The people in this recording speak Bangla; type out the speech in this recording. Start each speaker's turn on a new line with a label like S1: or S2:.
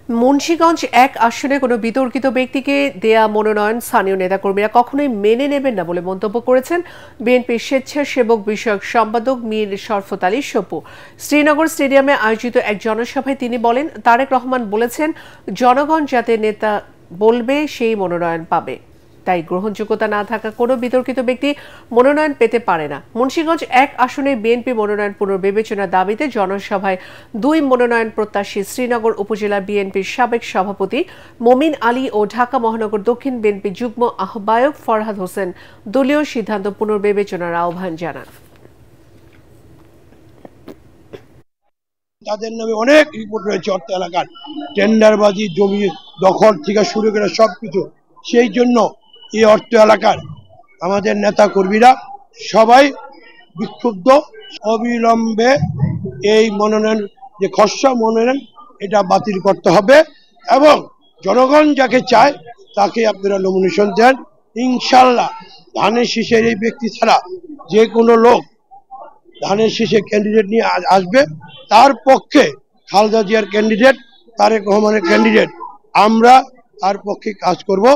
S1: মুন্সিগঞ্জ এক আসনে কোনো বিতর্কিত ব্যক্তিকে দেয়া মনোনয়ন স্থানীয় নেতাকর্মীরা কখনোই মেনে নেবেন না বলে মন্তব্য করেছেন বিএনপির স্বেচ্ছাসেবক বিষয়ক সম্পাদক মীর শরফত আলী সপু। শ্রীনগর স্টেডিয়ামে আয়োজিত এক জনসভায় তিনি বলেন, তারেক রহমান বলেছেন জনগণ যাতে নেতা বলবে সেই মনোনয়ন পাবে, তাই গ্রহণযোগ্যতা না থাকা কোনো বিতর্কিত ব্যক্তি মনোনয়ন পেতে পারে না। মুন্সিগঞ্জ এক আসনে বিএনপি মনোনয়ন পুনর্বিবেচনার দাবিতে জনসভায় 2 মনোনয়ন প্রত্যাশী শ্রীনগর উপজেলা বিএনপির সাবেক সভাপতি মমিন আলী ও ঢাকা মহানগর দক্ষিণ বিএনপি যুগ্ম আহ্বায়ক ফরহাদ হোসেন দলীয় সিদ্ধান্ত পুনর্বিবেচনার আহ্বান জানান।
S2: তাদের নামে অনেক রিপোর্ট রয়েছে, অর্থ এলাকার টেন্ডারবাজি, জমি দখল থেকে শুরু করে সবকিছু। সেই জন্য এই অর্থ এলাকার আমাদের নেতা কর্মীরা সবাই বিক্ষুব্ধ। অবিলম্বে এই মনোনয়ন, যে খসড়া মনোনয়ন, এটা বাতিল করতে হবে এবং জনগণ যাকে চায় তাকে আপনারা নমিনেশন দেন। ইনশাল্লাহ ধানের শীষের এই ব্যক্তি ছাড়া যে কোনো লোক ধানের শীষে ক্যান্ডিডেট নিয়ে আসবে, তার পক্ষে খালেদা জিয়ার ক্যান্ডিডেট, তারেক রহমানের ক্যান্ডিডেট, আমরা তার পক্ষে কাজ করব।